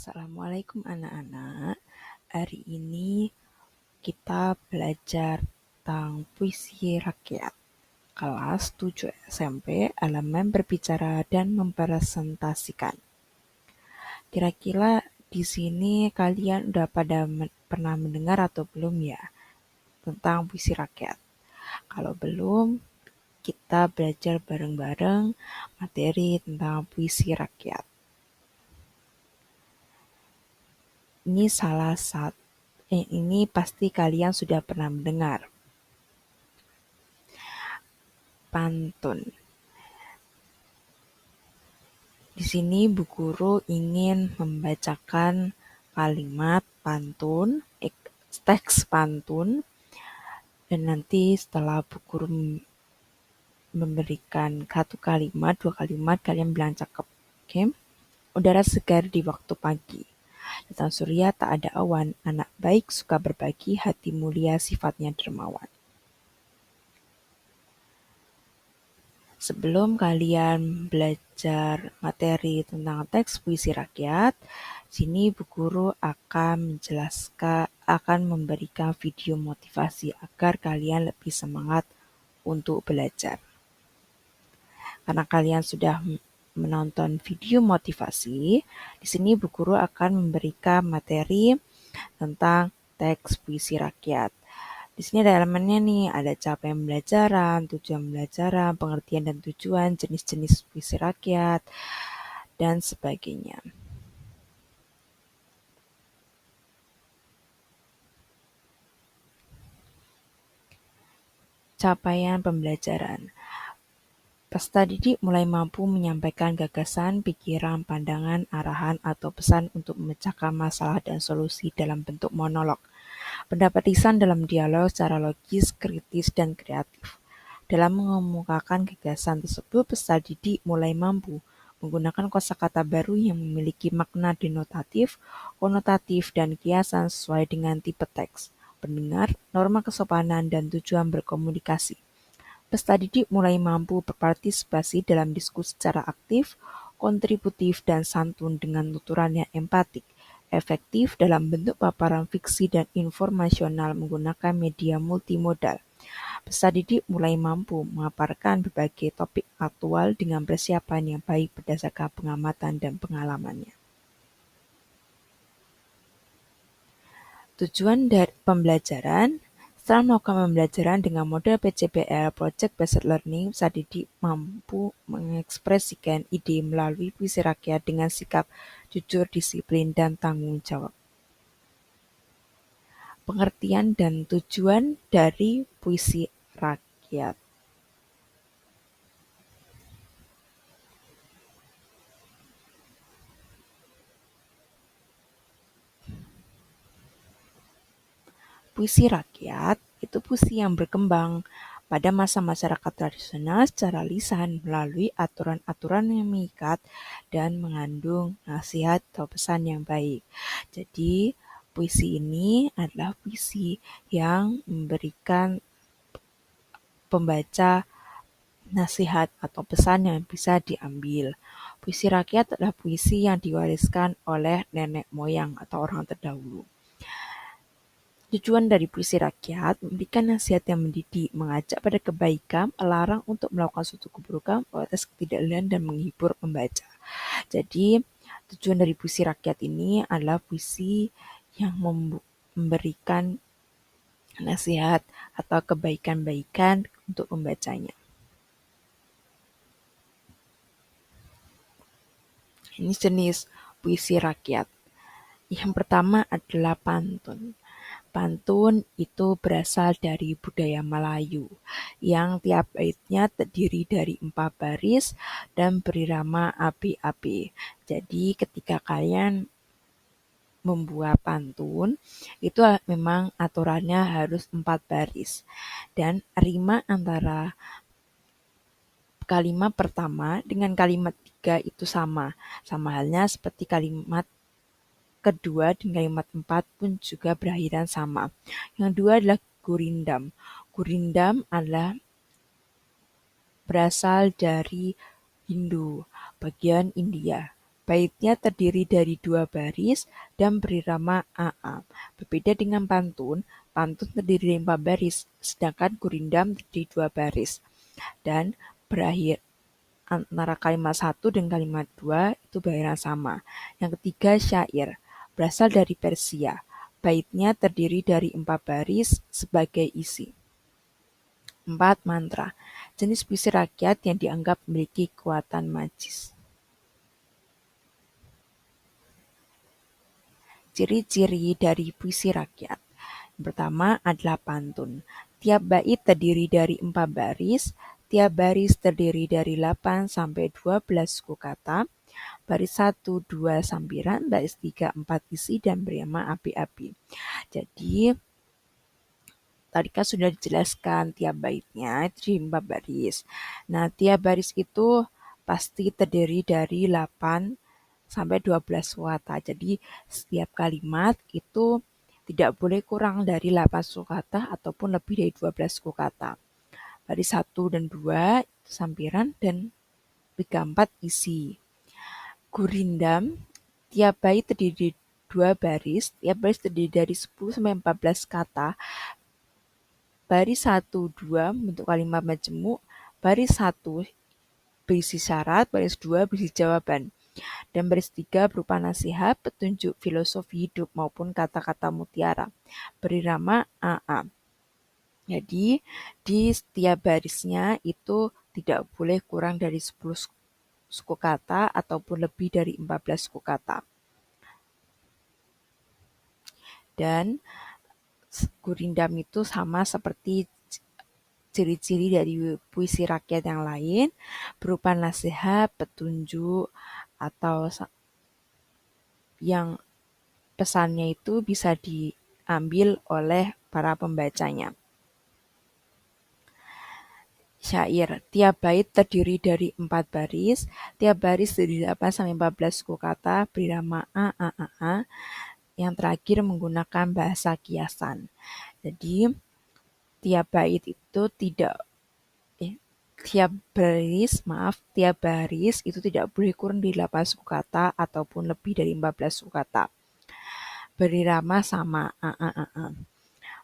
Assalamualaikum anak-anak. Hari ini kita belajar tentang puisi rakyat. Kelas 7 SMP, elemen berbicara dan mempresentasikan. Kira-kira di sini kalian udah pada pernah mendengar atau belum ya tentang puisi rakyat? Kalau belum, kita belajar bareng-bareng materi tentang puisi rakyat. Ini pasti kalian sudah pernah mendengar. Pantun. Di sini Bu Guru ingin membacakan kalimat pantun, teks pantun, dan nanti setelah Bu Guru memberikan satu kalimat, dua kalimat, kalian bilang cakep. Oke? Udara segar di waktu pagi. Datang surya tak ada awan, anak baik suka berbagi, hati mulia sifatnya dermawan. Sebelum kalian belajar materi tentang teks puisi rakyat, sini Bu Guru akan memberikan video motivasi agar kalian lebih semangat untuk belajar. Karena kalian sudah menonton video motivasi, di sini Bu Guru akan memberikan materi tentang teks puisi rakyat. Di sini ada elemennya nih, ada capaian pembelajaran, tujuan pembelajaran, pengertian dan tujuan, jenis-jenis puisi rakyat, dan sebagainya. Capaian pembelajaran. Peserta didik mulai mampu menyampaikan gagasan, pikiran, pandangan, arahan, atau pesan untuk memecahkan masalah dan solusi dalam bentuk monolog. Pendapat lisan dalam dialog secara logis, kritis, dan kreatif. Dalam mengemukakan gagasan tersebut, peserta didik mulai mampu menggunakan kosakata baru yang memiliki makna denotatif, konotatif, dan kiasan sesuai dengan tipe teks, pendengar, norma kesopanan, dan tujuan berkomunikasi. Peserta didik mulai mampu berpartisipasi dalam diskusi secara aktif, kontributif, dan santun dengan tuturan yang empatik, efektif dalam bentuk paparan fiksi dan informasional menggunakan media multimodal. Peserta didik mulai mampu memaparkan berbagai topik aktual dengan persiapan yang baik berdasarkan pengamatan dan pengalamannya. Tujuan dari pembelajaran. Setelah melakukan pembelajaran dengan model PCBL (Project Based Learning), peserta didik mampu mengekspresikan ide melalui puisi rakyat dengan sikap jujur, disiplin, dan tanggung jawab. Pengertian dan tujuan dari puisi rakyat. Puisi rakyat itu puisi yang berkembang pada masa masyarakat tradisional secara lisan melalui aturan-aturan yang mengikat dan mengandung nasihat atau pesan yang baik. Jadi, puisi ini adalah puisi yang memberikan pembaca nasihat atau pesan yang bisa diambil. Puisi rakyat adalah puisi yang diwariskan oleh nenek moyang atau orang terdahulu. Tujuan dari puisi rakyat memberikan nasihat yang mendidik, mengajak pada kebaikan, melarang untuk melakukan suatu keburukan, protes ketidakadilan, dan menghibur pembaca. Jadi, tujuan dari puisi rakyat ini adalah puisi yang memberikan nasihat atau kebaikan-baikan untuk pembacanya. Ini jenis puisi rakyat. Yang pertama adalah pantun. Pantun itu berasal dari budaya Melayu, yang tiap baitnya terdiri dari 4 baris dan berirama AB-AB. Jadi ketika kalian membuat pantun, itu memang aturannya harus 4 baris. Dan rima antara kalimat pertama dengan kalimat tiga itu sama. Sama halnya seperti kalimat kedua dan kalimat 4 pun juga berakhiran sama. Yang kedua adalah gurindam. Gurindam adalah berasal dari Hindu, bagian India. Baitnya terdiri dari 2 baris dan berirama AA. Berbeda dengan pantun, pantun terdiri dari 4 baris, sedangkan gurindam terdiri 2 baris. Dan berakhir antara kalimat 1 dan kalimat 2 itu berakhir sama. Yang ketiga, syair. Berasal dari Persia. Baitnya terdiri dari 4 baris sebagai isi. 4. Mantra. Jenis puisi rakyat yang dianggap memiliki kekuatan magis. Ciri-ciri dari puisi rakyat. Yang pertama adalah pantun. Tiap bait terdiri dari 4 baris, tiap baris terdiri dari 8 sampai 12 suku kata, baris 1, 2 sampiran, baris 3, 4 isi, dan berirama api-api. Jadi, tadi kan sudah dijelaskan tiap baitnya itu di 4 baris. Nah, tiap baris itu pasti terdiri dari 8 sampai 12 kata. Jadi, setiap kalimat itu tidak boleh kurang dari 8 sukata ataupun lebih dari 12 sukata. Baris 1 dan 2 itu sampiran dan 3, 4 isi. Gurindam, tiap bait terdiri dari 2 baris, tiap baris terdiri dari 10 sampai 14 kata. Baris 1, 2 bentuk kalimat majemuk, baris 1 berisi syarat, baris 2 berisi jawaban. Dan baris 3 berupa nasihat, petunjuk filosofi hidup maupun kata-kata mutiara. Berirama AA. Jadi, di setiap barisnya itu tidak boleh kurang dari 10 suku kata ataupun lebih dari 14 suku kata. Dan gurindam itu sama seperti ciri-ciri dari puisi rakyat yang lain, berupa nasihat, petunjuk, atau yang pesannya itu bisa diambil oleh para pembacanya. Syair. Tiap bait terdiri dari 4 baris, tiap baris terdiri dari 8 sampai 14 suku kata, berirama A, A, A, A, yang terakhir menggunakan bahasa kiasan. Jadi, tiap bait itu tiap baris itu tidak boleh kurang dari 8 suku kata ataupun lebih dari 14 suku kata. Berirama sama A, A, A, A.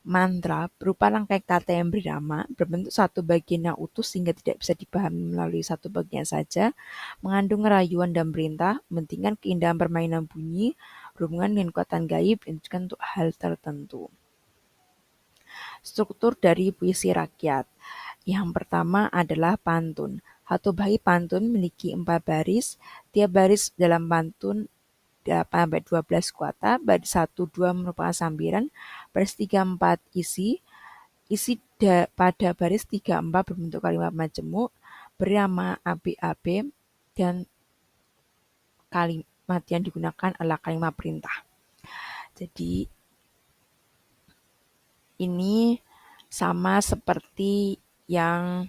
Mantra berupa rangkaian kata yang berirama, berbentuk satu bagian yang utuh sehingga tidak bisa dipahami melalui satu bagian saja, mengandung rayuan dan perintah, mementingkan keindahan permainan bunyi, berhubungan dengan kekuatan gaib, dan juga untuk hal tertentu. Struktur dari puisi rakyat. Yang pertama adalah pantun. Satu bait pantun memiliki 4 baris, tiap baris dalam pantun 8-12 kata, baris 1, 2 merupakan sambiran, baris 3, 4 isi, pada baris 3, 4 berbentuk kalimat majemuk, berirama AB, dan kalimat yang digunakan adalah kalimat perintah. Jadi, ini sama seperti yang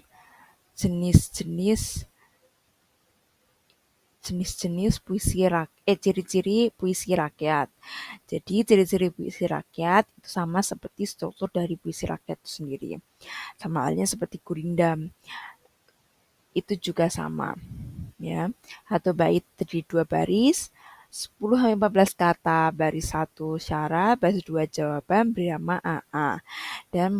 jenis-jenis ciri-ciri puisi rakyat. Jadi ciri-ciri puisi rakyat itu sama seperti struktur dari puisi rakyat itu sendiri. Sama halnya seperti gurindam. Itu juga sama. Ya. Satu bait terdiri 2 baris, 10 sampai 14 kata, baris 1 syarat, baris 2 jawaban, berirama AA. Dan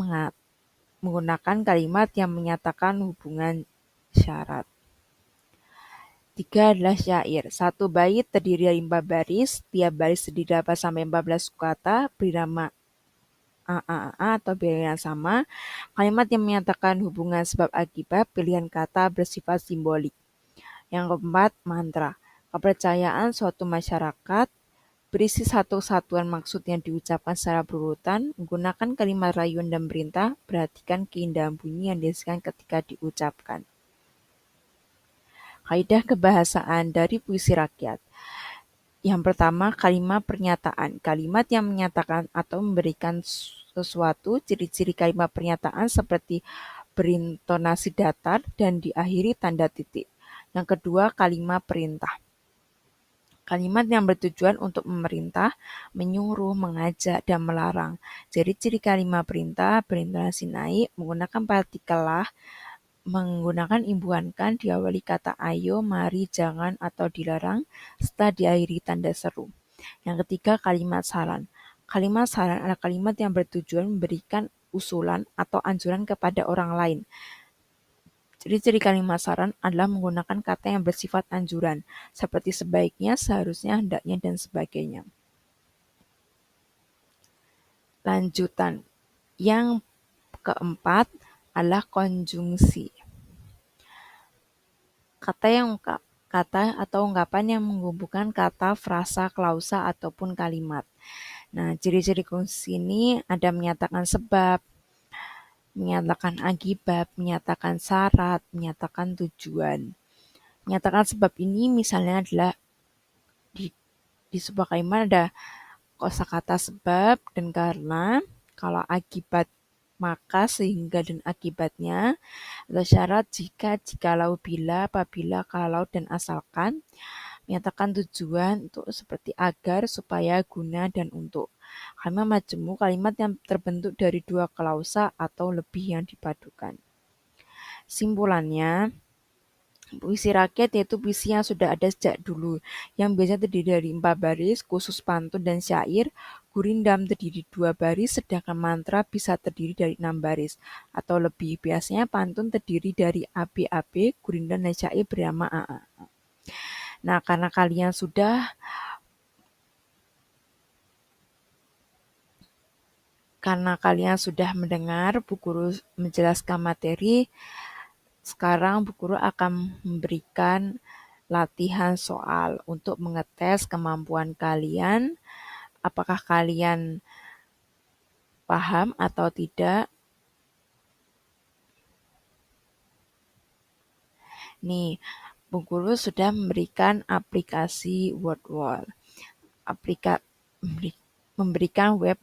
menggunakan kalimat yang menyatakan hubungan syarat. 3 adalah syair. Satu bait terdiri dari 4 baris, tiap baris terdiri 8 sampai 14 kata, berirama A atau bilangan yang sama. Kalimat yang menyatakan hubungan sebab akibat, pilihan kata bersifat simbolik. Yang keempat, mantra. Kepercayaan suatu masyarakat berisi satu kesatuan maksud yang diucapkan secara berurutan, menggunakan kalimat rayuan dan perintah, perhatikan keindahan bunyi yang dihasilkan ketika diucapkan. Kaidah kebahasaan dari puisi rakyat. Yang pertama, kalimat pernyataan. Kalimat yang menyatakan atau memberikan sesuatu, ciri-ciri kalimat pernyataan seperti berintonasi datar dan diakhiri tanda titik. Yang kedua, kalimat perintah. Kalimat yang bertujuan untuk memerintah, menyuruh, mengajak, dan melarang. Ciri-ciri kalimat perintah berintonasi naik, menggunakan partikel lah, menggunakan imbuhan kan diawali kata ayo, mari, jangan, atau dilarang, serta diakhiri tanda seru. Yang ketiga, kalimat saran. Kalimat saran adalah kalimat yang bertujuan memberikan usulan atau anjuran kepada orang lain. Ciri-ciri kalimat saran adalah menggunakan kata yang bersifat anjuran, seperti sebaiknya, seharusnya, hendaknya, dan sebagainya. Lanjutan. Yang keempat adalah konjungsi. Kata atau ungkapan yang menghubungkan kata, frasa, klausa, ataupun kalimat. Nah, ciri-ciri konjungsi ini ada menyatakan sebab, menyatakan akibat, menyatakan syarat, menyatakan tujuan. Menyatakan sebab ini misalnya adalah di, di sebuah kalimat ada kosakata sebab dan karena, kalau akibat maka, sehingga, dan akibatnya, atau syarat jika, jikalau, bila, apabila, kalau, dan asalkan. Menyatakan tujuan untuk seperti agar, supaya, guna, dan untuk. Kalimat majemuk kalimat yang terbentuk dari dua klausa atau lebih yang dipadukan. Simpulannya, puisi rakyat yaitu puisi yang sudah ada sejak dulu, yang biasanya terdiri dari 4 baris, khusus pantun dan syair. Gurindam terdiri 2 baris, sedangkan mantra bisa terdiri dari 6 baris atau lebih. Biasanya pantun terdiri dari AB-AB, gurindam dan syair berirama AA. Nah, karena kalian sudah mendengar Bu Guru menjelaskan materi, sekarang Bu Guru akan memberikan latihan soal untuk mengetes kemampuan kalian, apakah kalian paham atau tidak. Nih, Bu Guru sudah memberikan aplikasi WordWall. Memberikan web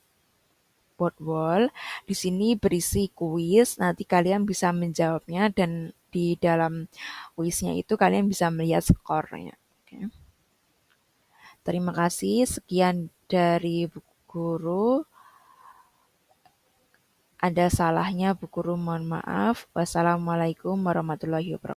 WordWall. Di sini berisi kuis, nanti kalian bisa menjawabnya dan di dalam kuisnya itu kalian bisa melihat skornya. Oke. Terima kasih, sekian dari Bu Guru. Ada salahnya Bu Guru mohon maaf. Wassalamualaikum warahmatullahi wabarakatuh.